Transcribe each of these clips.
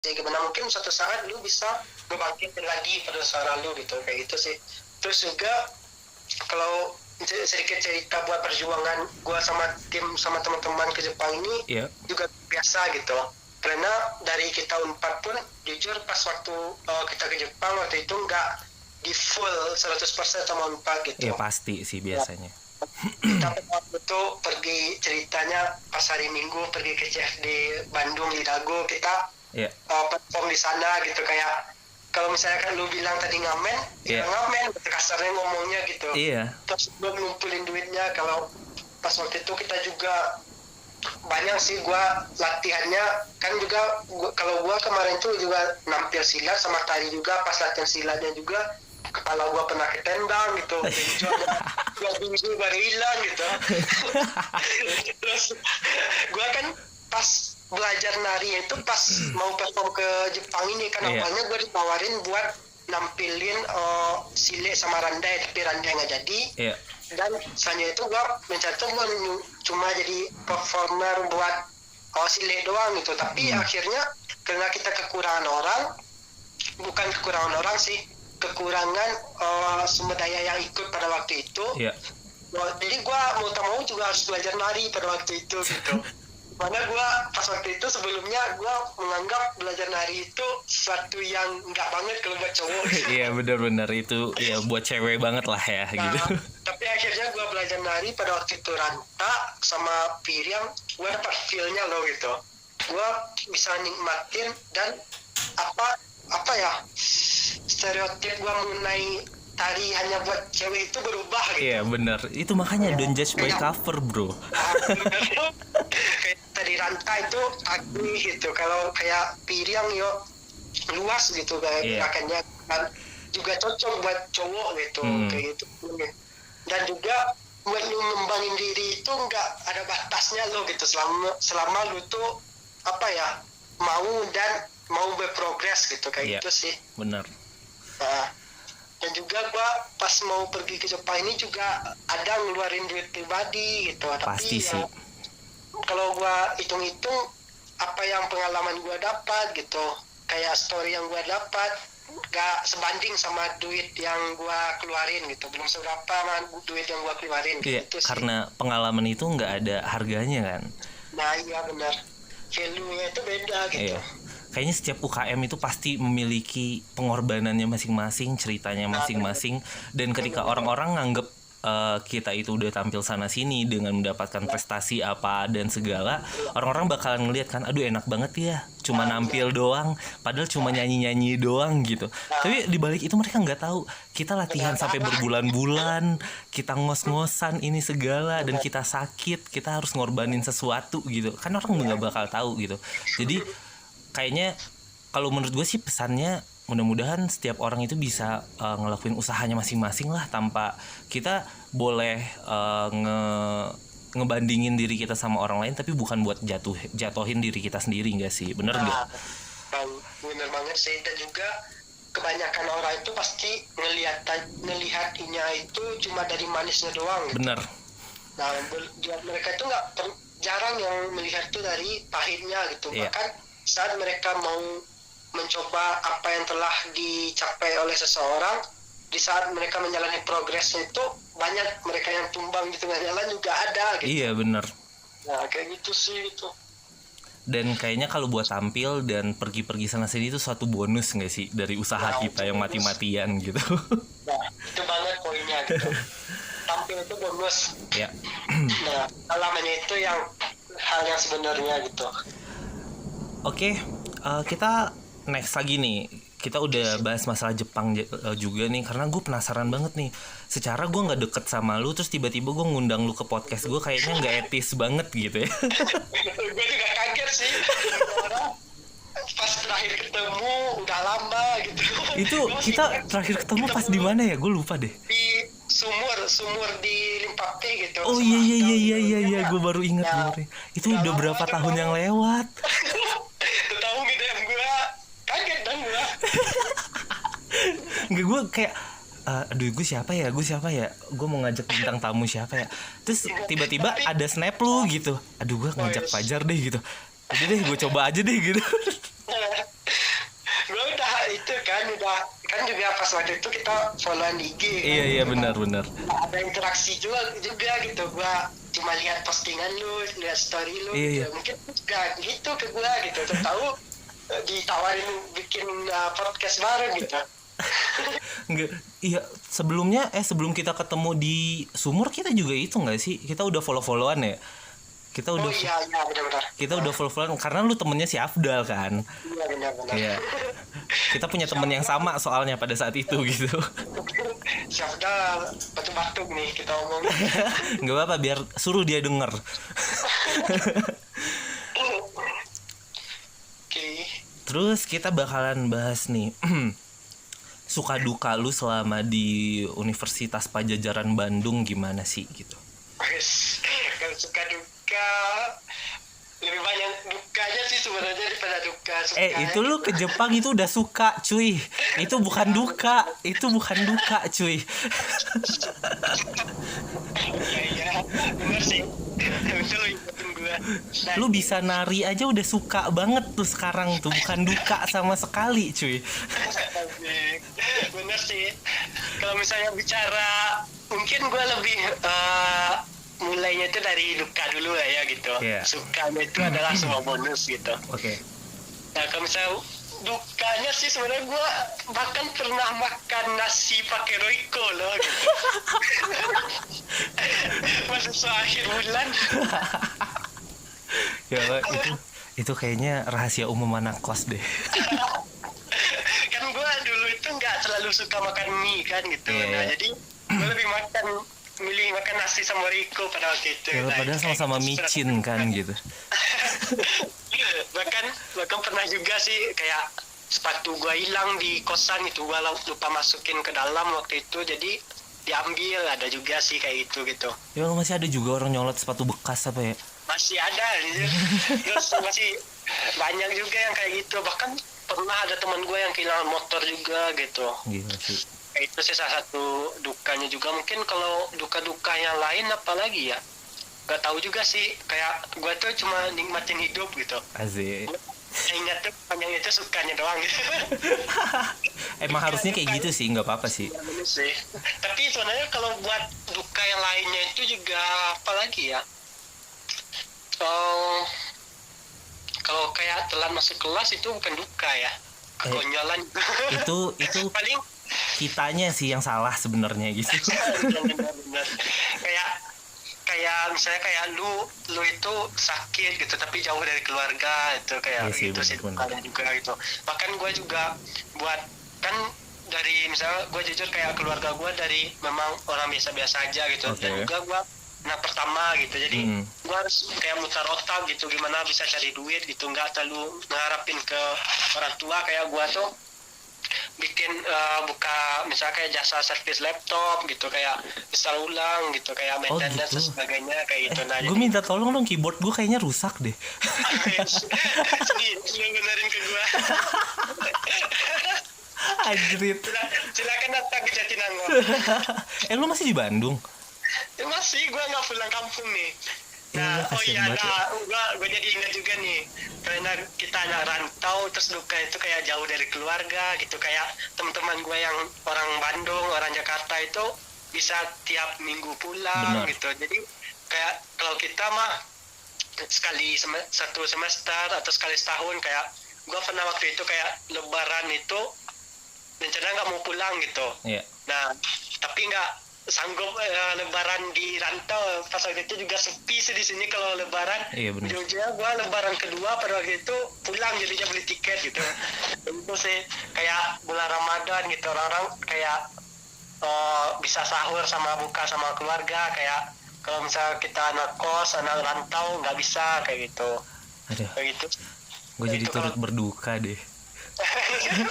gimana mungkin suatu saat lu bisa ngebangkitin lagi penasaran lu gitu, kayak gitu sih. Terus juga kalau sedikit cerita buat perjuangan gue sama teman-teman ke Jepang ini juga biasa gitu, karena dari kita Unpad pun jujur pas waktu kita ke Jepang waktu itu nggak di full 100% sama Unpad gitu. Iya pasti sih biasanya. Kita waktu itu pergi ceritanya pas hari Minggu pergi ke CFD Bandung di Dago, kita perform di sana gitu. Kayak kalau misalnya kan lu bilang tadi ngamen, ya ngamen kasarnya ngomongnya gitu. Terus gue ngumpulin duitnya. Kalau pas waktu itu kita juga banyak sih gua latihannya kan juga kalau gua kemarin tuh juga nampil silat sama tari juga. Pas latihan silatnya juga kepala gua pernah ketendang gitu, dua minggu baru hilang gitu. Terus gua kan pas belajar nari itu pas mau perform ke Jepang ini kan awalnya gua ditawarin buat nampilin sile sama randai, tapi randai nggak jadi. Dan selanjutnya itu gua mencatat gua cuma jadi performer buat sile doang gitu. Tapi akhirnya karena kita kekurangan orang kekurangan sumber daya yang ikut pada waktu itu. Jadi gue mau tak mau juga harus belajar nari pada waktu itu gitu. Mana gue pas waktu itu sebelumnya gue menganggap belajar nari itu sesuatu yang nggak banget kalau buat cowok. Iya benar-benar itu ya buat cewek banget lah ya gitu. Tapi akhirnya gue belajar nari pada waktu itu Ranta sama Piriam, gue dapat feel-nya loh gitu. Gue bisa nikmatin dan apa ya, stereotip gue mengenai tari hanya buat cewek itu berubah gitu. Iya benar, itu makanya don't judge by cover bro. Kayak tadi Ranta itu agni gitu, kalau kayak Piriang luas gitu kayak gerakannya, dan juga cocok buat cowok gitu. Kayak gitu. Dan juga buat lu ngembangin diri itu nggak ada batasnya lo gitu, selama lu tuh mau berprogres gitu, kayak gitu sih. Benar. Dan juga gua pas mau pergi ke Jepang ini juga ada ngeluarin duit pribadi gitu. Pasti tapi sih. Kalau gua hitung-hitung apa yang pengalaman gua dapat gitu, kayak story yang gua dapat gak sebanding sama duit yang gua keluarin gitu, belum seberapa duit yang gua keluarin gitu. Karena pengalaman itu nggak ada harganya kan. Nah iya benar, value-nya itu beda gitu. Kayaknya setiap UKM itu pasti memiliki pengorbanannya masing-masing, ceritanya masing-masing. Dan ketika orang-orang nganggep kita itu udah tampil sana sini dengan mendapatkan prestasi apa dan segala, orang-orang bakalan ngeliat kan, aduh enak banget ya, cuma nampil doang, padahal cuma nyanyi-nyanyi doang gitu. Tapi dibalik itu mereka nggak tahu kita latihan sampai berbulan-bulan, kita ngos-ngosan ini segala, dan kita sakit, kita harus ngorbanin sesuatu gitu. Kan orang nggak bakal tahu gitu. Jadi kayaknya kalau menurut gue sih pesannya mudah-mudahan setiap orang itu bisa ngelakuin usahanya masing-masing lah, tanpa kita boleh ngebandingin diri kita sama orang lain, tapi bukan buat jatuhin diri kita sendiri, nggak sih? Bener nggak? Bener banget sih. Dan juga kebanyakan orang itu pasti ngelihatnya itu cuma dari manisnya doang gitu. Bener. Nah mereka itu jarang yang melihat itu dari pahitnya gitu. Bahkan saat mereka mau mencoba apa yang telah dicapai oleh seseorang, di saat mereka menjalani progresnya itu banyak mereka yang tumbang di tengah jalan juga ada gitu. Iya benar. Nah kayak gitu sih itu. Dan kayaknya kalau buat tampil dan pergi-pergi sana sini itu suatu bonus nggak sih dari usaha kita yang mati-matian gitu. Nah itu banget poinnya gitu. Tampil itu bonus. Nah alamanya itu yang hal yang sebenarnya gitu. Oke, kita next lagi nih. Kita udah bahas masalah Jepang juga nih, karena gue penasaran banget nih. Secara gue nggak deket sama lu, terus tiba-tiba gue ngundang lu ke podcast gue, kayaknya nggak etis banget gitu ya. Gue juga kaget sih. Orang pas terakhir ketemu udah lama gitu. Itu kita terakhir ketemu pas di mana ya? Gue lupa deh. Di sumur di Limpate gitu. Oh iya, gue baru ingat. Itu udah berapa tahun yang lewat? Tahu gitu ya, gue kaget dan gue. Nggak, gue kayak aduh gue siapa ya, gue mau ngajak bintang tamu siapa ya, terus tiba-tiba ada snap lu gitu, aduh gue ngajak Fajar deh gitu, udah deh gue coba aja deh gitu. itu kan udah kan juga pas waktu itu kita followan IG kan? Iya benar Ada interaksi juga gitu, gua cuma lihat postingan lu, lihat story lu gitu. Mungkin juga gitu ke gua gitu, tahu ditawarin bikin podcast bareng gitu. Enggak, iya sebelum kita ketemu di Sumur kita juga itu nggak sih, kita udah follow-followan ya. Kita udah iya benar-benar. Kita udah follow-followan karena lu temennya si Afdal kan. Iya benar-benar. Iya. Kita punya temen yang sama soalnya pada saat itu gitu. Si Afdal batuk-batuk nih kita omong. Nggak apa-apa, biar suruh dia denger. Oke. Terus kita bakalan bahas nih suka duka lu selama di Universitas Padjadjaran Bandung gimana sih gitu. Kalau suka duka lebih banyak dukanya sih sebenarnya daripada duka. Itu lu ke Jepang itu udah suka cuy. Itu bukan duka cuy. Iya bener sih. Betul ingetin gue. Lu bisa nari aja udah suka banget tuh sekarang tuh, bukan duka sama sekali cuy. Bener sih. Kalau misalnya bicara mungkin gue lebih mulainya itu dari duka dulu lah ya gitu. Sukanya itu adalah semua bonus gitu. Oke. Nah kalau misalnya dukanya sih sebenarnya gue bahkan pernah makan nasi pakai Royco loh gitu. Masa akhir bulan. Ya itu kayaknya rahasia umum anak kos deh. Kan gue dulu itu nggak selalu suka makan mie kan gitu. Nah jadi gue lebih milih makan nasi sama Royco pada waktu itu. Ya, padahal sama-sama micin kan gitu. bahkan pernah juga sih kayak sepatu gua hilang di kosan itu, gua lupa masukin ke dalam waktu itu, jadi diambil. Ada juga sih kayak gitu. Ya masih ada juga orang nyolot sepatu bekas apa ya? Masih ada gitu. Terus masih banyak juga yang kayak gitu. Bahkan pernah ada teman gua yang kehilangan motor juga gitu. Gila sih. Itu sih salah satu dukanya juga. Mungkin kalau duka-duka yang lain apa lagi ya? Gak tahu juga sih, kayak gue tuh cuma nikmatin hidup gitu. Asik. Ingat tuh panjang itu sukanya doang gitu. Emang harusnya kayak gitu sih, nggak apa-apa sih. Ya, bener sih. Tapi sebenarnya kalau buat duka yang lainnya itu juga apa lagi ya? Kalau kayak telat masuk kelas itu bukan duka ya, kekonyolan. Itu paling kitanya sih yang salah sebenarnya gitu. Benar. Kayak misalnya kayak lu itu sakit gitu tapi jauh dari keluarga itu kayak sih, itu sih dukanya juga gitu. Bahkan gue juga buat kan dari misalnya gue jujur kayak keluarga gue dari memang orang biasa-biasa aja gitu. Dan juga gue anak pertama gitu, jadi gue harus kayak mutar otak gitu gimana bisa cari duit gitu, nggak terlalu ngarapin ke orang tua. Kayak gue tuh bikin buka misalnya kayak jasa servis laptop gitu, kayak install ulang gitu, kayak maintenance dan sebagainya kayak gitu. Nah, gue minta tolong dong, keyboard gue kayaknya rusak deh. Sini benerin ke gue. Anjrit. Silakan datang ke Jatinangor. Lu masih di Bandung? Masih, gue nggak pulang kampung nih. Nah, gue jadi ingat juga nih, karena kita anak rantau, terus duka itu kayak jauh dari keluarga gitu. Kayak teman-teman gue yang orang Bandung, orang Jakarta itu bisa tiap minggu pulang. Benar. Gitu. Jadi kayak kalau kita mah sekali satu semester atau sekali setahun, kayak gue pernah waktu itu kayak Lebaran itu rencana nggak mau pulang gitu. Nah, tapi nggak sanggup Lebaran di rantau. Pas waktu itu juga sepi sih di sini kalau Lebaran. Ujung-ujungnya gue Lebaran kedua pada waktu itu pulang, jadinya beli tiket gitu. Itu sih kayak bulan Ramadan gitu, orang-orang kayak bisa sahur sama buka sama keluarga. Kayak kalau misalnya kita anak kos, anak rantau nggak bisa kayak gitu. Aduh, kayak gitu. Gue jadi turut berduka deh. Gitu.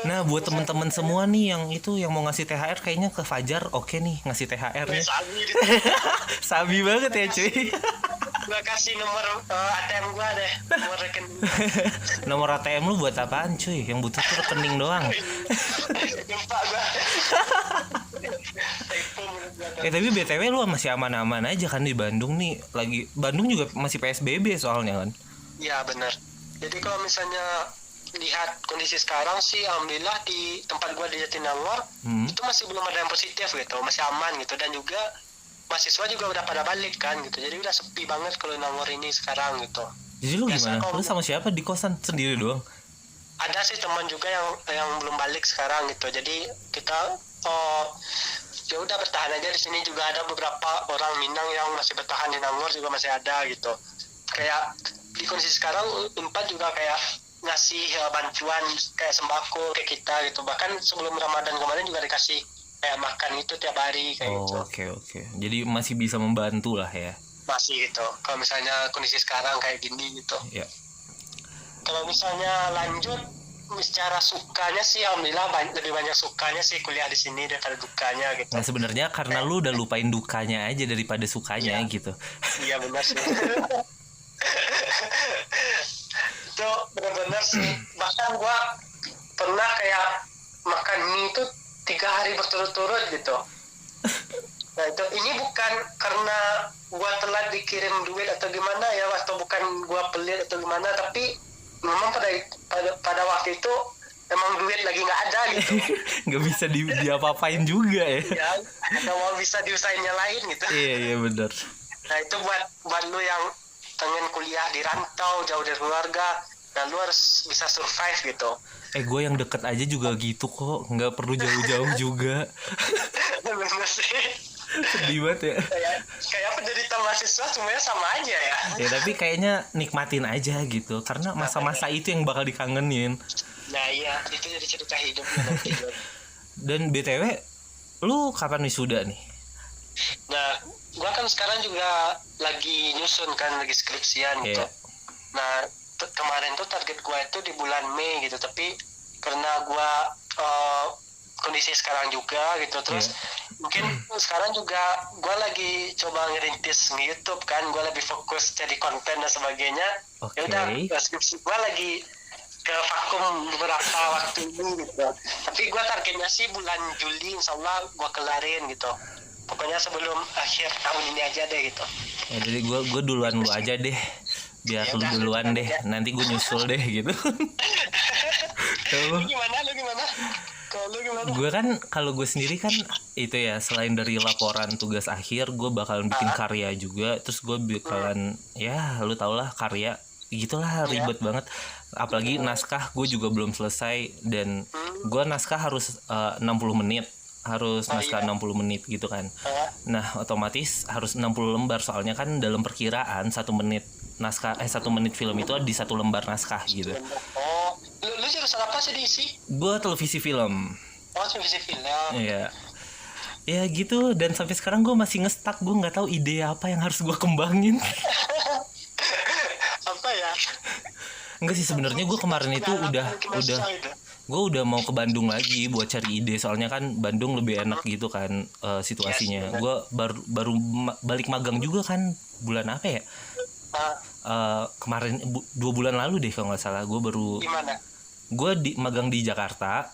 Nah, buat teman-teman semua nih yang mau ngasih THR, kayaknya ke Fajar oke nih ngasih THR-nya. Sabi banget ya cuy. Gua kasih nomor ATM gua deh, nomor rekening. Nomor ATM lu buat apaan cuy? Yang butuh tuh rekening doang. Gempa gua. Tapi BTW lu masih aman-aman aja kan di Bandung nih? Bandung juga masih PSBB soalnya kan? Iya benar. Jadi kalau misalnya lihat kondisi sekarang sih, alhamdulillah di tempat gua di Jatinangor itu masih belum ada yang positif gitu, masih aman gitu, dan juga mahasiswa juga udah pada balik kan gitu, jadi udah sepi banget kalau Nangor ini sekarang gitu. Jadi lu gimana? Lu sama siapa di kosan sendiri doang? Ada sih teman juga yang belum balik sekarang gitu, jadi kita ya udah bertahan aja di sini. Juga ada beberapa orang Minang yang masih bertahan di Nangor juga masih ada gitu. Kayak di kondisi sekarang Unpad juga kayak ngasih bantuan kayak sembako ke kita gitu, bahkan sebelum Ramadan kemarin juga dikasih kayak makan itu tiap hari kayak gitu. Oke. Jadi masih bisa membantu lah ya. Masih gitu. Kalau misalnya kondisi sekarang kayak gini gitu. Iya. Kalau misalnya lanjut secara sukanya sih, alhamdulillah lebih banyak sukanya sih kuliah di sini daripada dukanya gitu. Nah sebenarnya karena lu udah lupain dukanya aja daripada sukanya gitu. Iya benar sih. Itu benar-benar sih. Bahkan gua pernah kayak makan mie itu 3 hari berturut-turut gitu. Nah itu, ini bukan karena gua telat dikirim duit atau gimana ya, atau bukan gua pelit atau gimana, tapi memang pada waktu itu emang duit lagi nggak ada gitu. Nggak bisa diapa-apain juga ya. Ya, nggak mau bisa diusahain yang lain gitu. Iya benar. Nah itu buat lu yang pengen kuliah di rantau jauh dari keluarga, dan lu harus bisa survive gitu. Gue yang deket aja juga gitu kok, nggak perlu jauh-jauh juga. Bener sih. Sedih banget ya. Kayak penderita mahasiswa semuanya sama aja ya. Ya tapi kayaknya nikmatin aja gitu, karena masa-masa itu yang bakal dikangenin. Nah iya, itu jadi cerita hidupnya nanti. Dan BTW, lu kapan wisuda nih? Nah, gua kan sekarang juga lagi nyusun kan, lagi skripsian gitu. Nah, kemarin tuh target gua itu di bulan Mei gitu, tapi karena gua kondisi sekarang juga gitu, terus mungkin sekarang juga gue lagi coba ngerintis nge-YouTube kan, gue lebih fokus jadi konten dan sebagainya. Ya udah, skripsi gue lagi ke vakum beberapa waktu ini gitu, tapi gue targetnya sih bulan Juli insyaallah gue kelarin gitu, pokoknya sebelum akhir tahun ini aja deh gitu. Ya jadi gue duluan lu aja deh, biar lu duluan deh, nanti gue nyusul deh gitu. Lu gimana? Gue kan kalau gue sendiri kan itu ya, selain dari laporan tugas akhir, gue bakalan bikin karya juga. Terus gue bakalan ya lu tau lah, karya gitulah, ribet banget. Apalagi naskah gue juga belum selesai, dan gue naskah harus 60 menit, harus naskah 60 menit gitu kan. Nah otomatis harus 60 lembar, soalnya kan dalam perkiraan 1 menit naskah 1 menit film itu di 1 lembar naskah gitu. Lu jurusan apa sih diisi? Gue televisi film. Oh, televisi film. Iya. Ya gitu, dan sampai sekarang gue masih ngestak, gue nggak tahu ide apa yang harus gue kembangin. Apa ya? Enggak sih, sebenarnya gue kemarin itu gue udah mau ke Bandung lagi buat cari ide, soalnya kan Bandung lebih enak gitu kan situasinya. Gue baru balik magang juga kan, bulan apa ya? Kemarin 2 bulan lalu deh kalau nggak salah. Gue baru. Gimana? Gue magang di Jakarta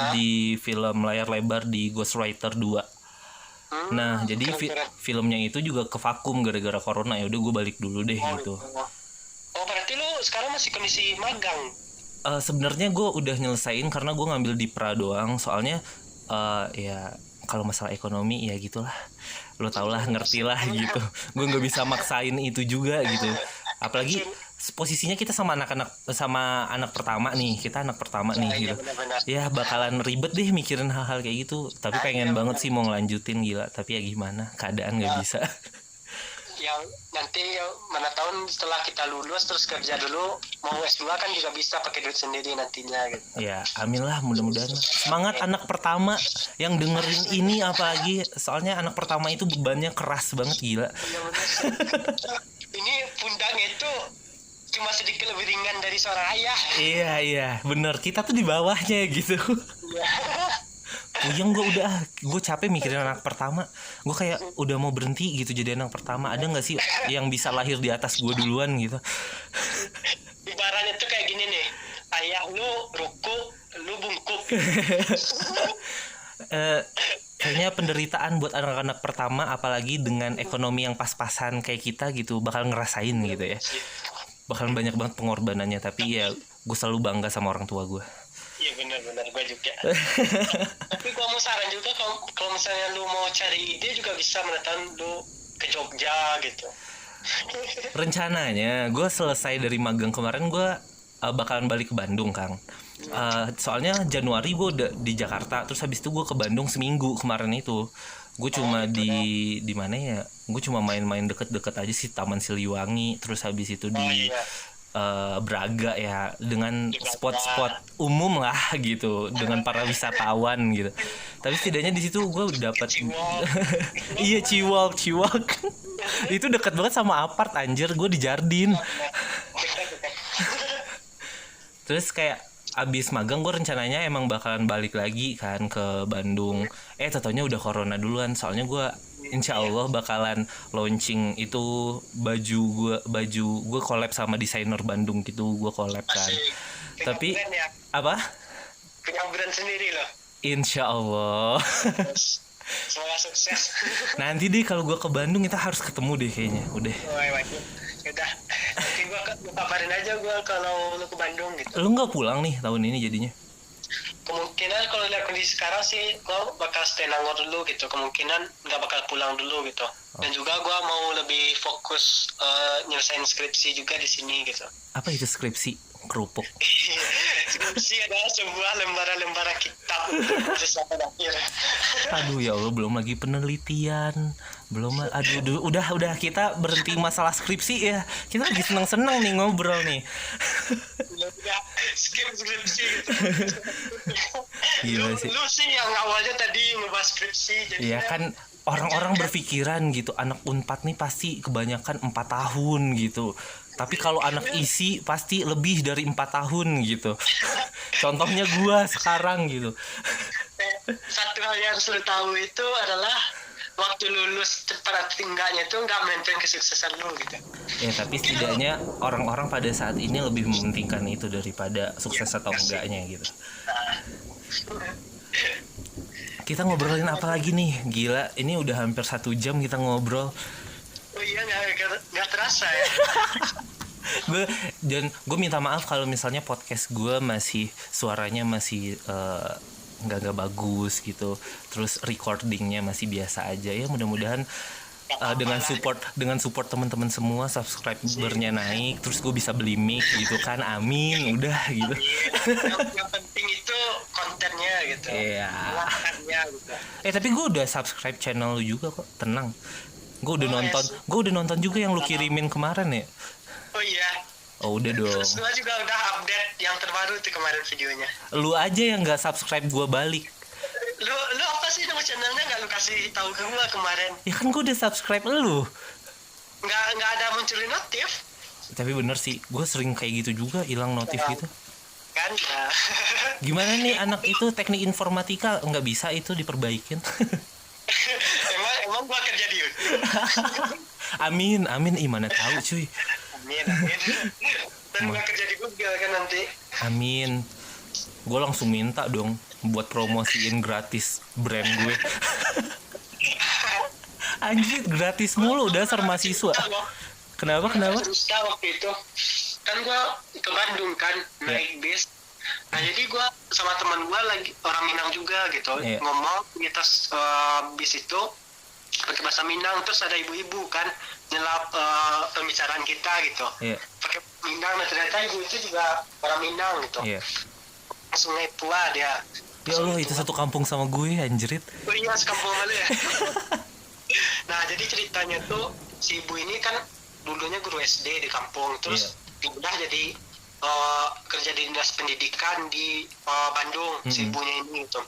di film layar lebar di Ghostwriter 2. Nah jadi filmnya itu juga kevakum gara-gara corona. Ya udah gue balik dulu deh gitu. Oh berarti lu sekarang masih kondisi magang? Sebenarnya gue udah nyelesain karena gue ngambil di pra doang. Soalnya ya kalau masalah ekonomi ya gitulah, lo tau lah, ngerti lah gitu. Gue nggak bisa maksain itu juga gitu. Apalagi posisinya kita sama anak pertama nih, kita anak pertama nih gitu. Ya bakalan ribet deh mikirin hal-hal kayak gitu. Tapi pengen banget sih mau ngelanjutin, gila. Tapi ya gimana, keadaan nggak bisa. Yang nanti mana tahun setelah kita lulus terus kerja dulu, mau S2 kan juga bisa pakai duit sendiri nantinya gitu. Ya amin lah, mudah-mudahan. Semangat anak pertama yang dengerin ini, apalagi soalnya anak pertama itu bebannya keras banget, gila. Ini pundaknya itu cuma sedikit lebih ringan dari seorang ayah. Iya bener, kita tuh di bawahnya gitu. Puyeng gue capek mikirin anak pertama. Gue kayak udah mau berhenti gitu jadi anak pertama. Ada nggak sih yang bisa lahir di atas gue duluan gitu? Ibaratnya tuh kayak gini nih, ayah lu ruku, lu bungkuk. Kayaknya penderitaan buat anak-anak pertama, apalagi dengan ekonomi yang pas-pasan kayak kita gitu, bakal ngerasain gitu ya. bakalan banyak banget pengorbanannya, tapi ya gue selalu bangga sama orang tua gue. Iya benar-benar, gue juga. Tapi gue mau saran juga, kalau misalnya lu mau cari ide juga bisa mendatang lu ke Jogja gitu. Rencananya gue selesai dari magang kemarin, gue bakalan balik ke Bandung, Kang. Soalnya Januari gue udah di Jakarta, terus habis itu gue ke Bandung seminggu kemarin itu. Gue cuma di mana ya? Gue cuma main-main deket-deket aja sih, Taman Siliwangi, terus habis itu di Braga ya, dengan spot-spot umum lah gitu, dengan para wisatawan gitu. Tapi setidaknya di situ gue dapat iya, Ciwok itu dekat banget sama apart, anjir, gue di Jardin. Terus kayak abis magang gue rencananya emang bakalan balik lagi kan ke Bandung. Taunya udah corona duluan, soalnya gue insya Allah bakalan launching itu baju gue collab sama desainer Bandung gitu, gue collab kan. Tapi apa? Punya brand sendiri loh. Insya Allah. Semoga sukses. Nanti deh kalau gue ke Bandung kita harus ketemu deh kayaknya. Udah. Wajib. Udah. Nanti gue kabarin aja gue kalau lu ke Bandung gitu. Lu nggak pulang nih tahun ini jadinya? Kemungkinan kalau lihat kondisi sekarang sih gue bakal stay Nangor dulu gitu. Kemungkinan nggak bakal pulang dulu gitu. Dan juga gue mau lebih fokus nyelesain skripsi juga di sini gitu. Apa itu skripsi? Kerupuk. Skripsi adalah sebuah lembaran kitab untuk sesuatu akhir. Aduh ya Allah, belum lagi penelitian, aduh udah kita berhenti masalah skripsi ya. Kita lagi seneng-seneng nih ngobrol nih. Skripsi gitu. Gila sih. Lu sih yang awalnya tadi ngebahas skripsi, jadi ya kan orang-orang berpikiran gitu, anak Unpad nih pasti kebanyakan 4 tahun gitu. Tapi kalau anak isi pasti lebih dari 4 tahun gitu. Contohnya gua sekarang gitu. Satu hal yang sudah tahu itu adalah waktu lulus cepat atau enggaknya itu nggak maintain kesuksesan lu gitu. Ya tapi setidaknya orang-orang pada saat ini lebih mementingkan itu daripada sukses atau enggaknya gitu. Kita ngobrolin apa lagi nih? Gila, ini udah hampir 1 jam kita ngobrol. Oh iya, nggak terasa ya. gue minta maaf kalau misalnya podcast gue masih suaranya masih nggak bagus gitu, terus recordingnya masih biasa aja ya. Mudah-mudahan dengan support teman-teman semua, subscribernya naik, terus gue bisa beli mic gitu kan, amin, udah gitu. Yang penting itu kontennya gitu. Iya. Gitu. Tapi gue udah subscribe channel lu juga kok, tenang. Gue udah nonton juga yang lu kirimin kemarin ya. Oh iya. Oh udah dong. Terus gue juga udah update yang terbaru tuh kemarin videonya. Lu aja yang nggak subscribe gue balik. Lu apa sih nama channelnya nggak lu kasih tahu ke gue kemarin? Ya kan gue udah subscribe lu. Nggak ada munculin notif. Tapi bener sih, gue sering kayak gitu juga, hilang notif gitu. Kan ya. Gimana nih anak itu teknik informatika nggak bisa itu diperbaikin? emang gue kerja di YouTube. Amin, mana tahu cuy. Amin. Dan gue kerja di Google kan nanti. Amin. Gue langsung minta dong buat promosiin gratis brand gue. Anjir, gratis mulu dasar mahasiswa. Kenapa? Waktu itu kan gue ke Bandung kan, naik bis. Nah jadi gue sama teman gue lagi orang Minang juga gitu, ngomong di atas bis itu pakai bahasa Minang, terus ada ibu-ibu kan nyelap pembicaraan kita gitu, pakai Minang. Nah ternyata ibu itu juga orang Minang gitu. Sungai Pua dia. Ya Allah, itu satu kampung sama gue, anjrit. Oh iya, sekampung kali ya. Nah jadi ceritanya tuh si ibu ini kan dulunya guru SD di kampung, terus pindah jadi kerja di dinas pendidikan di Bandung, si ibunya ini gitu.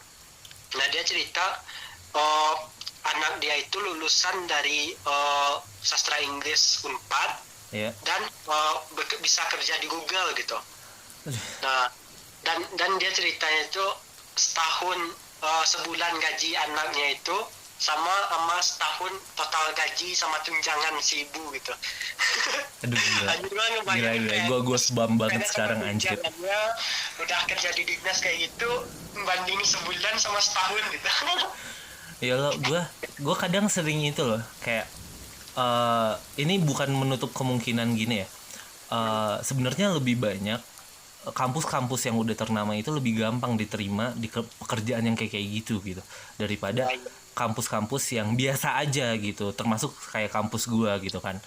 Nah dia cerita anak dia itu lulusan dari sastra Inggris Unpad dan bisa kerja di Google gitu. Nah dan dia ceritanya itu sebulan gaji anaknya itu sama setahun total gaji sama tunjangan si ibu gitu. Aduh gila. Gue sebam banget sekarang anjir. Udah kerja di dinas kayak gitu, banding sebulan sama setahun gitu. Ya lo, gue kadang sering itu loh, kayak ini bukan menutup kemungkinan gini ya. sebenarnya lebih banyak kampus-kampus yang udah ternama itu lebih gampang diterima di pekerjaan yang kayak gitu daripada kampus-kampus yang biasa aja gitu, termasuk kayak kampus gua gitu kan.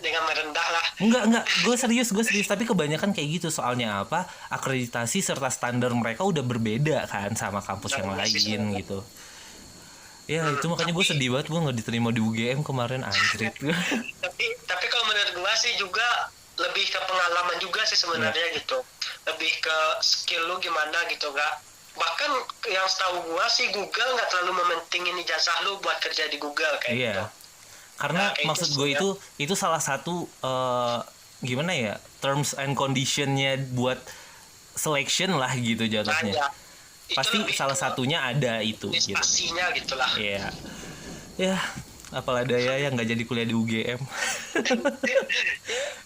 Jangan merendah lah. Enggak, gue serius, tapi kebanyakan kayak gitu. Soalnya apa? Akreditasi serta standar mereka udah berbeda kan sama kampus yang lain gitu. Ya itu makanya gue sedih banget gue nggak diterima di UGM kemarin, anjrit. tapi kalau menurut gue sih juga lebih ke pengalaman juga sih sebenarnya gitu, lebih ke skill lu gimana gitu. Nggak, bahkan yang setahu gue sih Google nggak terlalu mementingin ijazah lu buat kerja di Google kayak gitu. Karena maksud gue itu salah satu gimana ya, terms and conditionnya buat selection lah gitu jatuhnya. Pasti salah satunya ada itu gitu. Pastinya gitulah. Iya. Ya, apalah daya yang nggak jadi kuliah di UGM.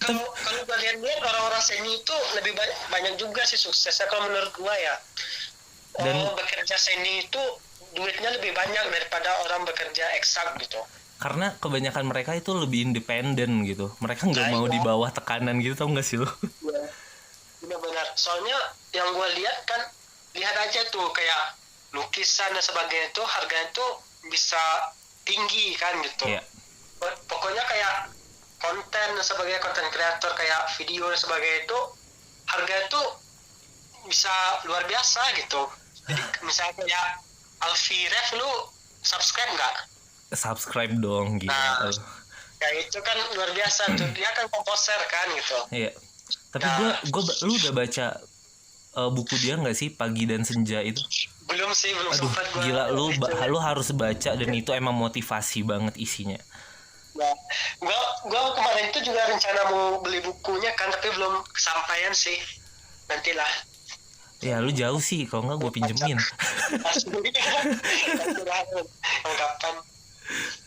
Kalau kalian lihat orang-orang seni itu lebih banyak juga sih suksesnya kalau menurut gua ya. Dan bekerja seni itu duitnya lebih banyak daripada orang bekerja eksak gitu. Karena kebanyakan mereka itu lebih independen gitu. Mereka nggak mau di bawah tekanan gitu, tau nggak sih lo? Iya, benar-benar. Soalnya yang gua lihat kan, lihat aja tuh kayak lukisan dan sebagainya itu harganya tuh bisa tinggi kan gitu. Yeah. Pokoknya kayak konten dan sebagainya, konten kreator kayak video dan sebagainya itu harganya tuh bisa luar biasa gitu. Jadi misalnya kayak Alfie Rev, lu subscribe nggak? Subscribe dong gitu. Nah, kayak itu kan luar biasa tuh, dia kan komposer kan gitu. Iya. Tapi lu udah baca buku dia nggak sih, Pagi dan Senja itu? Belum sih, belum. Aduh, gila, lu harus baca, dan itu emang motivasi banget isinya. Nah, gua kemarin itu juga rencana mau beli bukunya kan, tapi belum kesampaian sih. Nantilah. Ya lu jauh sih, kalau nggak gue pinjemin. Kapan?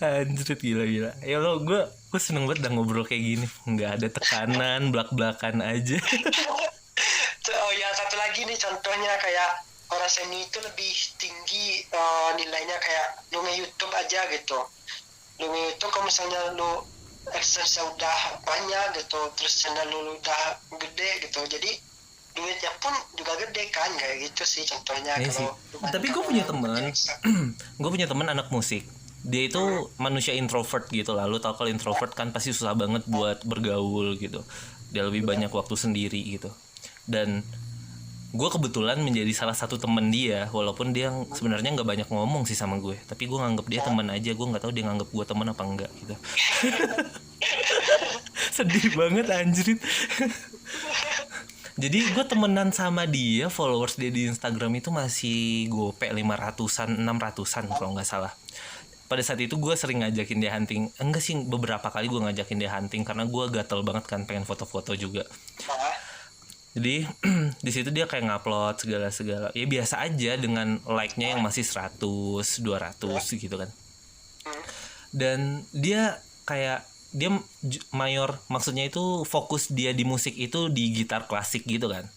Anjir, gila. Ya lo, gue seneng banget dah ngobrol kayak gini, nggak ada tekanan, belak-belakan aja. Oh ya, satu lagi nih contohnya, kayak orang seni itu lebih tinggi nilainya kayak lu nge-YouTube aja gitu. Lu nge-YouTube kalau misalnya lu access-nya udah banyak gitu, terus channel lu udah gede gitu, jadi duitnya pun juga gede kan, kayak gitu sih contohnya. Kalau tapi gue punya teman anak musik. Dia itu manusia introvert gitu lah. Lu tau kalau introvert kan pasti susah banget buat bergaul gitu. Dia lebih banyak waktu sendiri gitu. Dan gue kebetulan menjadi salah satu teman dia, walaupun dia sebenarnya nggak banyak ngomong sih sama gue, tapi gue nganggep dia teman aja. Gue nggak tahu dia nganggep gue teman apa enggak gitu. Sedih banget anjir. Jadi gue temenan sama dia, followers dia di Instagram itu masih gope 500-an, 600-an kalau nggak salah. Pada saat itu gue sering ngajakin dia hunting. Enggak sih, beberapa kali gue ngajakin dia hunting karena gue gatel banget kan, pengen foto-foto juga. Jadi di situ dia kayak ngupload segala-segala. Ya biasa aja dengan like-nya yang masih 100, 200 gitu kan. Dan dia kayak mayor, maksudnya itu fokus dia di musik itu di gitar klasik gitu kan.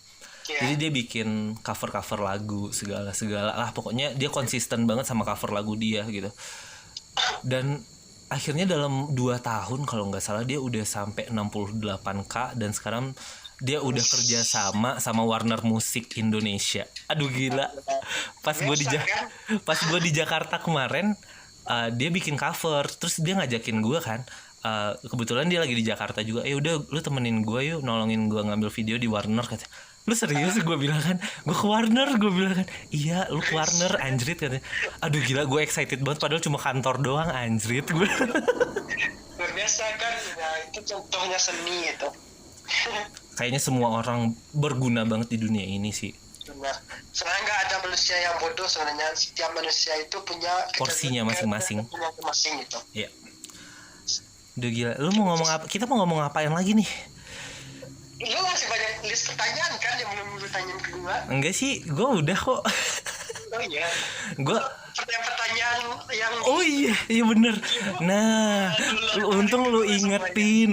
Jadi dia bikin cover lagu segala lah, pokoknya dia konsisten banget sama cover lagu dia gitu. Dan akhirnya dalam 2 tahun kalau nggak salah dia udah sampai 68k, dan sekarang dia udah kerja sama Warner Music Indonesia. Aduh gila. Pas gue di Jakarta kemarin, dia bikin cover, terus dia ngajakin gue kan. Kebetulan dia lagi di Jakarta juga. Udah lu temenin gue yuk, nolongin gue ngambil video di Warner, kata. Lu serius? Gue bilang kan, gue ke Warner. Gue bilang kan, iya lu ke Warner, anjrit katanya. Aduh gila, gue excited banget padahal cuma kantor doang, anjrit gue. Luar biasa kan, ya, itu contohnya seni itu. Kayaknya semua orang berguna banget di dunia ini sih. Benar. Sebenarnya nggak ada manusia yang bodoh sebenarnya. Setiap manusia itu punya porsinya masing-masing. Gitu. Iya. Udah gila. Lu mau ngomong apa? Kita mau ngomong apain lagi nih? Lu masih banyak list pertanyaan kan yang belum lu tanyain ke gua? Enggak sih, gua udah kok. Oh iya. Gua pertanyaan yang oh iya bener. Nah, untung lu ingetin.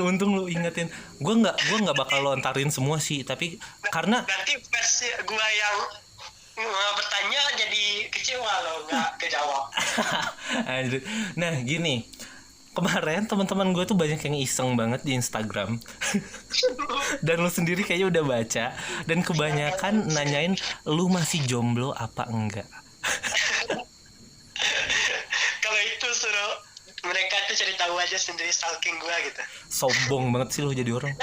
Gua nggak bakal lontarin semua sih, tapi karena nanti pas gua yang bertanya jadi kecewa lo nggak kejawab. Nah gini, kemarin teman-teman gue tuh banyak yang iseng banget di Instagram. Dan lu sendiri kayaknya udah baca. Dan kebanyakan nanyain lu masih jomblo apa enggak. Kalau itu suruh mereka tuh cari tahu aja sendiri, stalking gue gitu. Sombong banget sih lu jadi orang.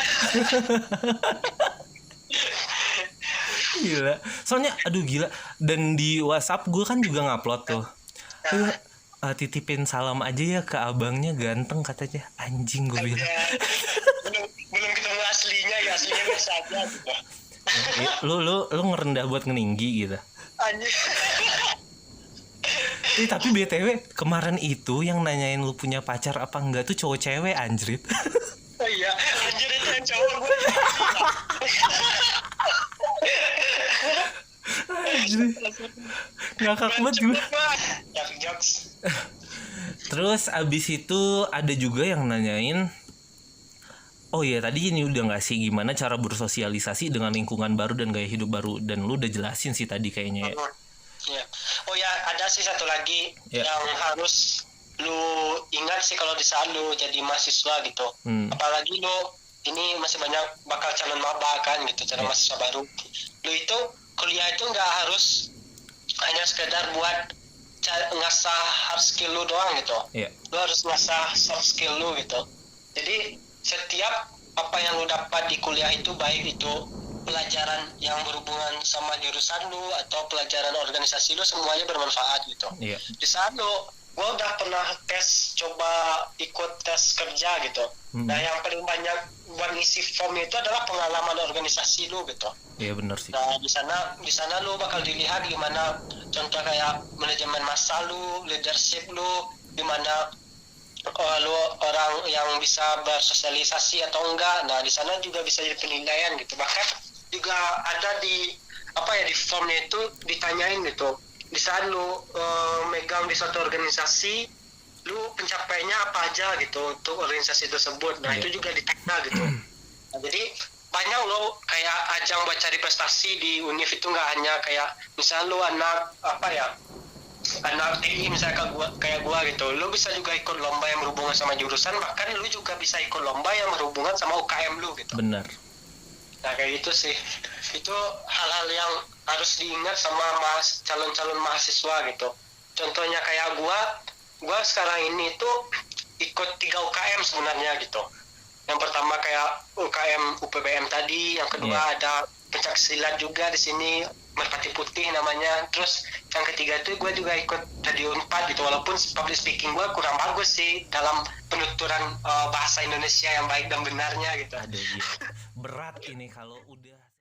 Gila. Soalnya aduh gila. Dan di WhatsApp gue kan juga ngupload tuh. Titipin salam aja ya ke abangnya ganteng katanya. Anjing gue bilang. belum ketemu aslinya ya, aslinya biasa aja gitu. Lu ngerendah buat ngeninggi gitu. Anjing. Tapi BTW kemarin itu yang nanyain lu punya pacar apa enggak tuh cowok cewek anjrit. Oh iya, anjir itu yang cowok gue. Anjir. Ngakak banget gue. Terus abis itu ada juga yang nanyain, oh iya tadi ini udah nggak sih gimana cara bersosialisasi dengan lingkungan baru dan gaya hidup baru, dan lu udah jelasin sih tadi kayaknya ya. Ya. Oh ya, ada sih satu lagi yang harus lu ingat sih kalau di saat lu jadi mahasiswa gitu. Apalagi lu ini masih banyak bakal calon maba kan gitu, calon mahasiswa baru. Lu itu kuliah itu nggak harus hanya sekedar buat ngasah hard skill lu doang gitu. Lu harus ngasah soft skill lu gitu. Jadi setiap apa yang lu dapat di kuliah itu, baik itu pelajaran yang berhubungan sama jurusan lu atau pelajaran organisasi lu, semuanya bermanfaat gitu. Di saat lu, gue udah pernah coba ikut tes kerja gitu. Nah yang paling banyak buat ngisi form itu adalah pengalaman organisasi lu gitu. Iya benar sih. Nah di sana lu bakal dilihat gimana contoh kayak manajemen masa lu, leadership lu, gimana lu orang yang bisa bersosialisasi atau enggak. Nah di sana juga bisa jadi penilaian gitu. Bahkan juga ada di formnya itu ditanyain gitu, di saat lu megang di suatu organisasi, lu pencapaiannya apa aja gitu untuk organisasi tersebut. Nah itu juga ditanya gitu. Nah, jadi banyak lo kayak ajang buat cari prestasi di univ itu, nggak hanya kayak misal lu anak TI misalnya kayak gua gitu, lu bisa juga ikut lomba yang berhubungan sama jurusan, bahkan lu juga bisa ikut lomba yang berhubungan sama UKM lu gitu. Benar. Nah kayak gitu sih, itu hal-hal yang harus diingat sama calon-calon mahasiswa gitu. Contohnya kayak gua sekarang ini tuh ikut 3 UKM sebenarnya gitu. Yang pertama kayak UKM UPBM tadi, yang kedua ada pencaksilat juga di sini, Merpati Putih namanya. Terus yang ketiga itu gue juga ikut tadi Unpad gitu, walaupun public speaking gue kurang bagus sih dalam penuturan bahasa Indonesia yang baik dan benarnya gitu. Aduh, berat ini kalau udah